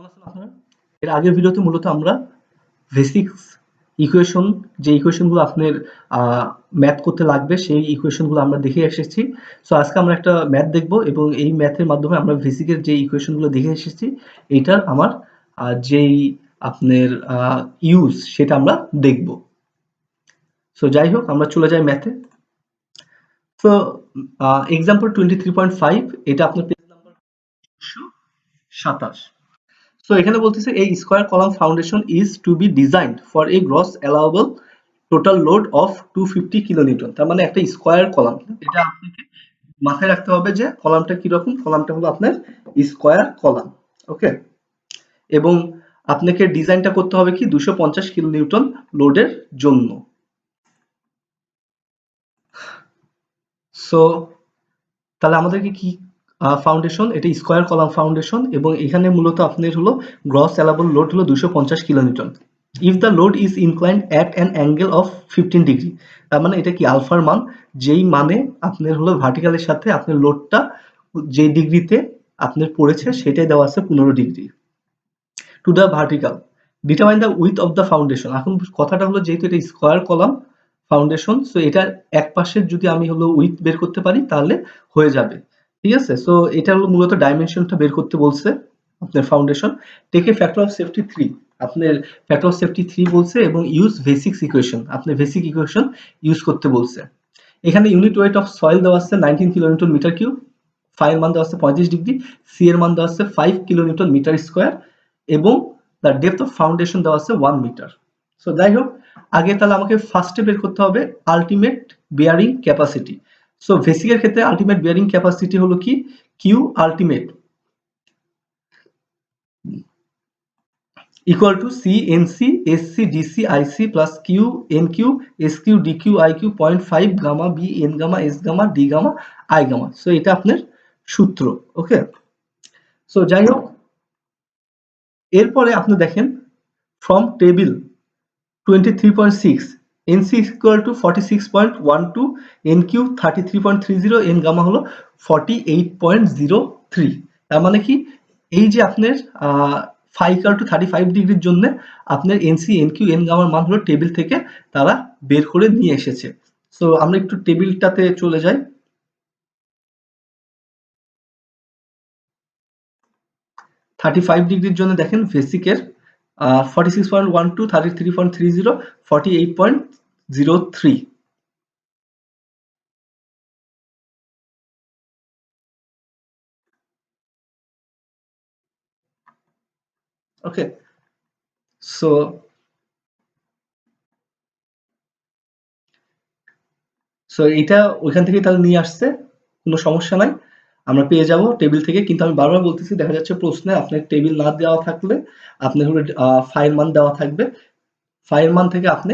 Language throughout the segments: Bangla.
কেমন আছেন আপনারা? এর আগের ভিডিওতে মূলত আমরা বেসিক্স ইকুয়েশন, যে ইকুয়েশনগুলো আপনার ম্যাথ করতে লাগবে সেই ইকুয়েশনগুলো আমরা দেখে এসেছি। সো আজকে আমরা একটা ম্যাথ দেখব এবং এই ম্যাথের মাধ্যমে আমরা বেসিকের যে ইকুয়েশনগুলো দেখে এসেছি এইটার আমার যেই আপনার ইউজ সেটা আমরা দেখব। সো যাই হোক, আমরা চলে যাই ম্যাথে। সো এক্সাম্পল 23.5, এটা আপনার পেজ নাম্বার 227। সো এখানে বলতেছে এই square column foundation is to be designed for a gross allowable total load of 250 kilonewton. তার মানে একটা স্কয়ার কলাম, এটা আপনাকে মাথায় রাখতে হবে যে কলামটা কি রকম। কলামটা হলো আপনার স্কয়ার কলাম, ওকে। এবং আপনাকে ডিজাইনটা করতে হবে কি 250 কিলোনিউটন লোডের জন্য। সো তাহলে আমাদেরকে কি ফাউন্ডেশন, এটা স্কয়ার কলাম ফাউন্ডেশন এবং এখানে মূলত আপনার হলো গ্রস অ্যালাউয়েবল লোড হলো 250 kilonewton. If the load is inclined at an angle of 15 degree, তার মানে এটা কি আলফার মান, যেই মানে আপনার হলো ভার্টিক্যালের সাথে আপনার লোডটা যে ডিগ্রিতে আপনার পড়েছে সেটাই দেওয়া আছে 15 degree to the vertical. Determine the with of the foundation. এখন কথাটা হলো যেহেতু এটা স্কয়ার কলাম ফাউন্ডেশন, সো এটার এক পাশের যদি আমি হলো উইথ বের করতে পারি তাহলে হয়ে যাবে, ঠিক আছে। সো এটা হলো মূলত ডাইমেনশনটা বের করতে বলছে আপনার foundation. Take a factor of safety 3, আপনার ফ্যাক্টর অফ সেফটি 3 বলছে এবং ইউজ বেসিক্স ইকুয়েশন, আপনার বেসিক ইকুয়েশন ইউজ করতে বলছে। এখানে ইউনিট ওয়েট অফ সয়েল দেওয়া আছে 19 কিলোনিউটন মিটার কিউব, ফাইয়ের মান দেওয়া আছে 35 ডিগ্রি, সি এর মান দেওয়া আছে 5 কিলোনিউটন মিটার স্কয়ার এবং দ্য ডেপথ অফ ফাউন্ডেশন দেওয়া আছে 1 মিটার। সো যাই হোক, আগে তাহলে আমাকে ফার্স্টে বের করতে হবে আলটিমেট বিয়ারিং ক্যাপাসিটি। সো বেসিকের ক্ষেত্রে আলটিমেট বিয়ারিং ক্যাপাসিটি হলো কি Q ultimate equal to C NC SC DC IC plus Q NQ SQ DQ IQ 0.5 gamma B N gamma S gamma D gamma I gamma. So এটা আপনার সূত্র, ওকে। সো যাই হোক, এরপরে আপনি দেখেন from table 23.6 NC is equal to 46.12, NQ 33.30, N gamma হলো 48.03। তার মানে কি এই যে আপনার phi equal to 35 ডিগ্রির জন্য আপনার NC NQ N গামার মান হলো টেবিল থেকে তারা বের করে নিয়ে এসেছে। সো আমরা একটু টেবিলটাতে চলে যাই। 35 ডিগ্রির জন্য দেখেন বেসিকের 46.12, 33.30, 48.03। ওকে, সো এইটা ওইখান থেকে তাহলে নিয়ে আসছে, কোনো সমস্যা নাই, আমরা পেয়ে যাব টেবিল থেকে। কিন্তু আমি বারবার বলতেছি, দেখা যাচ্ছে প্রশ্নে আপনার টেবিল না দেওয়া থাকলে আপনার হলো ফাইয়ের মান দেওয়া থাকবে, ফাইয়ের মান থেকে আপনি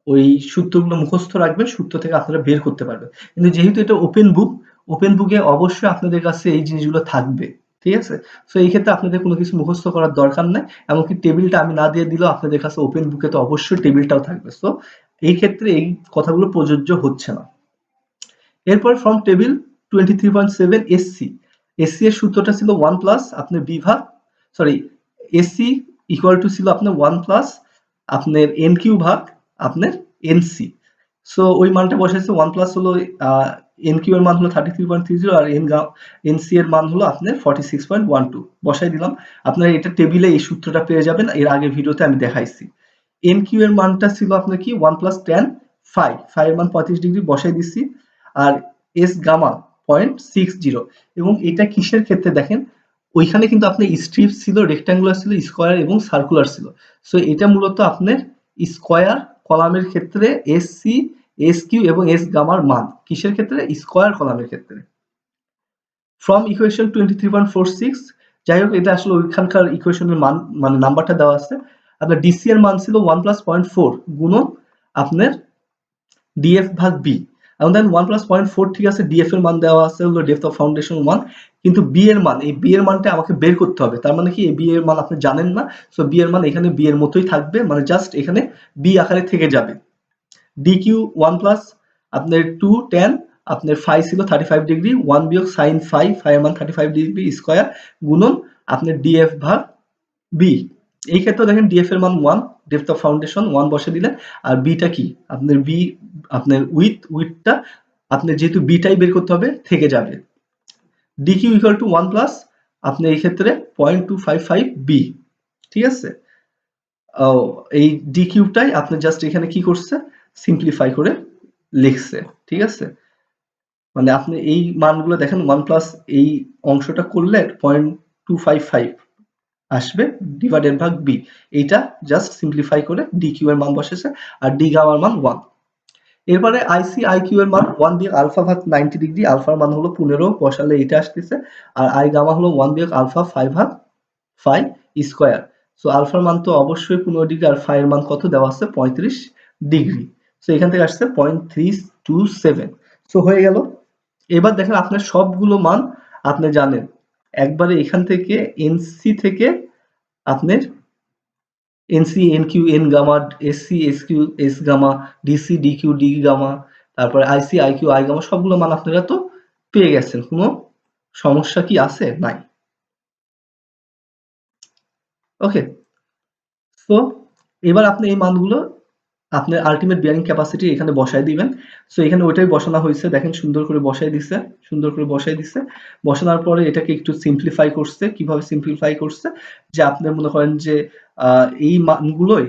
ওই সূত্রগুলো মুখস্থ রাখবেন, সূত্র থেকে আপনারা বের করতে পারবেন। কিন্তু যেহেতু এটা ওপেন বুক, ওপেন বুকে অবশ্যই আপনাদের কাছে এই জিনিসগুলো থাকবে, ঠিক আছে। সো এই ক্ষেত্রে আপনাদের কোনো কিছু মুখস্থ করার দরকার নাই, এমনকি টেবিলটা আমি না দিয়ে দিলেও আপনাদের কাছে ওপেন বুকে তো অবশ্যই টেবিলটাও থাকবে। সো এই ক্ষেত্রে এই কথাগুলো প্রযোজ্য হচ্ছে না। এরপর ফ্রম টেবিল 23.7 এসসি, এসসি এর সূত্রটা ছিল 1 প্লাস আপনার বি ভাগ, সরি, এসসি ইকুয়াল টু ছিল আপনার 1 প্লাস আপনার এন কিউ ভাগ আপনার এনসি। সো ওই মানটা বসাইছে 1 প্লাস হলো এন কিউ এর মান হলো 33.30 আর এনসি এর মান হলো আপনার 46.12 বসাই দিলাম। আপনারা এটা টেবিলে এই সূত্রটা পেয়ে যাবেন, এর আগে ভিডিওতে আমি দেখাইছি। এন কিউ এর মানটা ছিল আপনার কি 1 প্লাস tan phi, phi এর মান 35 ডিগ্রি বসাই দিচ্ছি, আর এস গামা 0.60। এবং এটা কিসের ক্ষেত্রে দেখেন, ওইখানে কিন্তু আপনার স্ট্রিপ ছিল, রেক্ট্যাঙ্গুলার ছিল, স্কয়ার এবং সার্কুলার ছিল। সো এটা মূলত আপনার স্কয়ার কলামের ক্ষেত্রে এস সি এস কিউ এবং এস গামার মান কিসের ক্ষেত্রে, স্কয়ার কলামের ক্ষেত্রে। ফ্রম ইকুয়েশন 23.46, যাই হোক এটা আসলে ওইখানকার ইকুয়েশনের মান মানে নাম্বারটা দেওয়া আছে। আপনার ডিসি এর মান ছিল 1 প্লাস 0.4 গুণন আপনার ডিএফ ভাগ বি। এবং দেন 1 প্লাস 0.4, ঠিক আছে, ডিএফ এর মান দেওয়া আছে হলো ডেপথ অফ ফাউন্ডেশন 1, কিন্তু বি এর মান, এই বি এর মানটা আমাকে বের করতে হবে। তার মানে কি এই বি এর মান আপনি জানেন না, সো বি এর মান এখানে বি এর মতোই থাকবে, মানে জাস্ট এখানে বি আকারে থেকে যাবে। ডিকিউ 1 প্লাস আপনার 2 tan আপনার ফাই ছিল 35 ডিগ্রি, 1 বিয়োগ সাইন ফাই, ফাই এর মান 35 ডিগ্রি স্কয়ার গুণন আপনার ডিএফ ভাগ বি, এই ক্ষেত্রে দেখেন ডিএফ এর মান 1, ডেপথ অফ ফাউন্ডেশন 1 বসে দিলেন। আর বিটা কি আপনার বি, আপনার উইথটা আপনার যেহেতু বিটাই বের করতে হবে থেকে যাবে। ডিকিউ ইকুয়াল টু 1 প্লাস আপনি এই ক্ষেত্রে 0.255 বি, ঠিক আছে। এই ডিকিউটাই আপনি জাস্ট এখানে কি করছে সিম্পলিফাই করে লিখছে, ঠিক আছে। মানে আপনি এই মানগুলো দেখেন 1 প্লাস এই অংশটা করলে 0.255 আসবে ডিভাইডেড ভাগ বি, এইটা জাস্ট সিম্পলিফাই করে ডিকিউ এর মান বসেছে আর ডি গামার মান 1। এরপরে আইসি আইকিউ এর মান 1 বিয়োগ আলফা ভাগ 90 ডিগ্রি, আলফার মান হলো 15 বসালে এটা আসতেছে, আর আই গামা হলো 1 বিয়োগ আলফা 5 ভাগ 5 স্কয়ার। সো আলফার মান তো অবশ্যই 15 ডিগ্রি আর ফাই এর মান কত দেওয়া আছে 35 ডিগ্রি। সো এখান থেকে আসছে 0.327। সো হয়ে গেল। এবার দেখেন আপনার সবগুলো মান আপনি জানেন একবারে এখান থেকে এনসি থেকে আপনার NC NQ N gamma, SC SQ S gamma, DC DQ D gamma, তারপরে আইসি আইকিউ আই গামা সবগুলো মান আপনারা তো পেয়ে গেছেন। কোনো সমস্যা কি আছে? নাই। ওকে, সো এবার আপনি এই মানগুলো আপনার আলটিমেট বিয়ারিং ক্যাপাসিটি এখানে বসায় দিবেন। সো এখানে ওইটাই বসানো হয়েছে, দেখেন সুন্দর করে বসাই দিছে, সুন্দর করে বসাই দিছে। বসানোর পরে এটাকে একটু সিম্পলিফাই করছে। কিভাবে সিম্পলিফাই করছে? যে আপনি মনে করেন যে এই মানগুলোই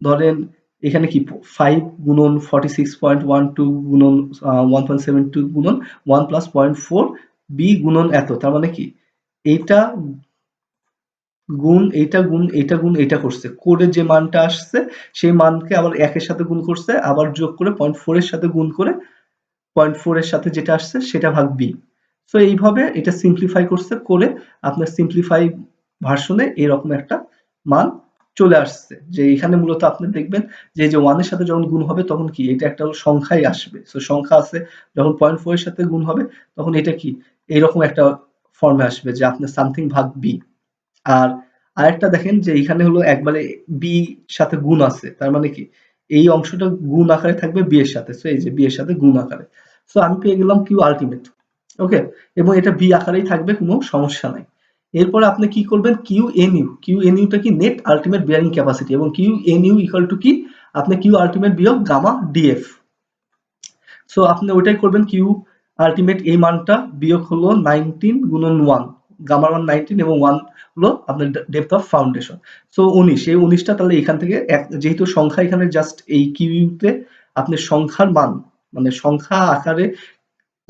ধরেন এখানে কি 5 গুণন 46.12 গুণন 1.72 গুণন 1 প্লাস 0.4 বি গুণন এত, তার মানে কি এইটা গুণ এইটা গুণ এইটা গুণ এইটা করছে, করে যে মানটা আসছে সেই মানকে আবার একের সাথে গুণ করছে, আবার যোগ করে 0.4 এর সাথে গুণ করে 0.4 এর সাথে যেটা আসছে সেটা ভাগ বি। সো এইভাবে এটা সিম্পলিফাই করছে, করে আপনার সিম্পলিফাই ভার্সনে এরকম একটা মান চলে আসছে। যে এখানে মূলত আপনি দেখবেন যে এই যে 1 এর সাথে যখন গুণ হবে তখন কি এটা একটা সংখ্যাই আসবে। সো সংখ্যা আছে, যখন 0.4 এর সাথে গুণ হবে তখন এটা কি এইরকম একটা ফর্মে আসবে যে আপনার সামথিং ভাগ বি। আর আরেকটা দেখেন যে এখানে হলো একবারে বি সাথে গুণ আছে, তার মানে কি এই অংশটা গুণ আকারে থাকবে বি এর সাথে। সো এই যে বি এর সাথে গুণ আকারে, সো আমি পেয়ে গেলাম কিউ আলটিমেট। ওকে, এবং এটা বি আকারেই থাকবে, কোনো সমস্যা নাই। এরপরে আপনি কি করবেন Q N U, Q N ইউটা কি নেট আলটিমেট বিয়ারিং ক্যাপাসিটি, এবং Q N U equal to কি আপনি কিউ আলটিমেট বিয়োগ গামা ডিএফ। সো আপনি ওইটাই করবেন, কিউ আলটিমেট এই মানটা বিয়োগ হলো 19 গুণন 1, গামার মান 19 এবং 1 হলো আপনার ডেপথ অফ ফাউন্ডেশন। সো 19, এই 19টা তাহলে এখান থেকে যেহেতু সংখ্যা এখানে জাস্ট এই কিউতে আপনি সংখ্যার মান মানে সংখ্যা আকারে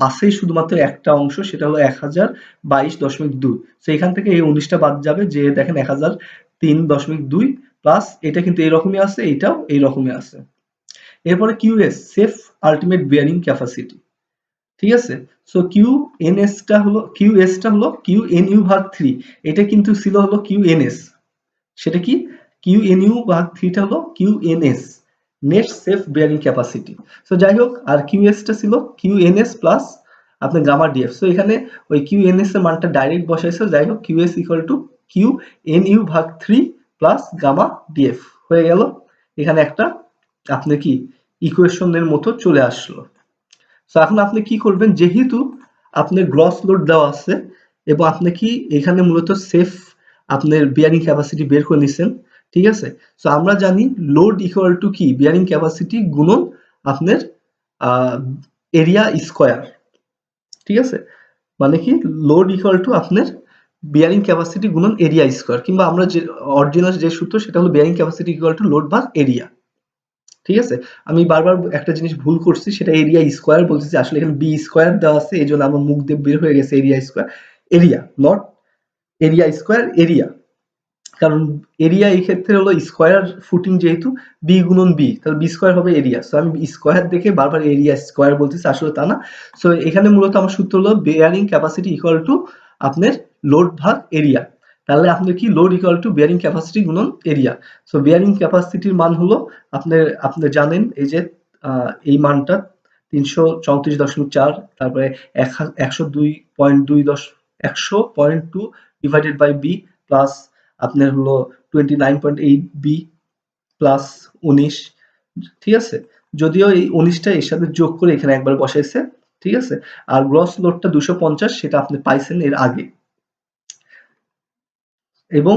আছেই শুধুমাত্র একটা অংশ, সেটা হলো 1022.2। সো এখান থেকে এই 19টা বাদ যাবে, যে দেখেন 1003.2 প্লাস এটা কিন্তু এইরকমই আছে, এইটাও এইরকমই আছে। এরপরে QS safe ultimate bearing capacity, ঠিক আছে। সো কিউএসটা হলো কিউ এন ইউ ভাগ 3, এটা কিন্তু ছিল হলো কিউ এন এস, সেটা কি কিউ এন ইউ ভাগ 3টা হলো Q N S net safe bearing capacity. So যাই হোক, আর কিউএসটা ছিল কিউ এন এস প্লাস আপনার গামা ডিএফ। সো এখানে ওই কিউ এন এস এর মানটা ডাইরেক্ট বসাইছে, যাই হোক QS equal to Q N U ভাগ 3 প্লাস গামা ডিএফ হয়ে গেল। এখানে একটা আপনি কি ইকুয়েশনের মতো চলে আসলো। সো এখন আপনি কি করবেন, যেহেতু আপনার গ্রস লোড দেওয়া আছে এবং আপনি কি এখানে মূলত সেফ আপনার বিয়ারিং ক্যাপাসিটি বের করে নিছেন, ঠিক আছে। সো আমরা জানি লোড ইকুয়াল টু কি বিয়ারিং ক্যাপাসিটি গুণন আপনার এরিয়া স্কয়ার, ঠিক আছে। মানে কি লোড ইকুয়াল টু আপনার বিয়ারিং ক্যাপাসিটি গুণন এরিয়া স্কয়ার, কিংবা আমরা যে অরিজিনাল যে সূত্র সেটা হলো bearing capacity equal to load ভাগ এরিয়া, ঠিক আছে। আমি বারবার একটা জিনিস ভুল করছি, সেটা এরিয়া স্কয়ার বলতেছি, আসলে এখানে বি স্কয়ার দেওয়া আছে, এই জন্য আমার মুখ দিয়ে বের হয়ে গেছে area square. Area not area square, area, কারণ এরিয়া এই ক্ষেত্রে হলো স্কয়ার ফুটিং, যেহেতু বি গুণন বি তাহলে বি স্কয়ার হবে এরিয়া। সো আমি স্কয়ার দেখে বারবার এরিয়া স্কয়ার বলতেছি, আসলে তা না। সো এখানে মূলত আমার সূত্র হলো বেয়ারিং ক্যাপাসিটি ইকুয়াল টু আপনার লোড ভাগ এরিয়া। তাহলে আপনার কি load equal to bearing capacity গুণন এরিয়া। সো বেয়ারিং ক্যাপাসিটির মান হলো আপনার আপনি জানেন এই যে এই মানটা 334.4, তারপরে 100.2 ডিভাইডেড বাই বি প্লাস আপনার হলো 29.8 বি প্লাস 19, ঠিক আছে। যদিও এই 19টা এর সাথে যোগ করে এখানে একবার বসাইছে, ঠিক আছে। আর গ্রস লোডটা 250, সেটা আপনি পাইছেন এর আগে। এবং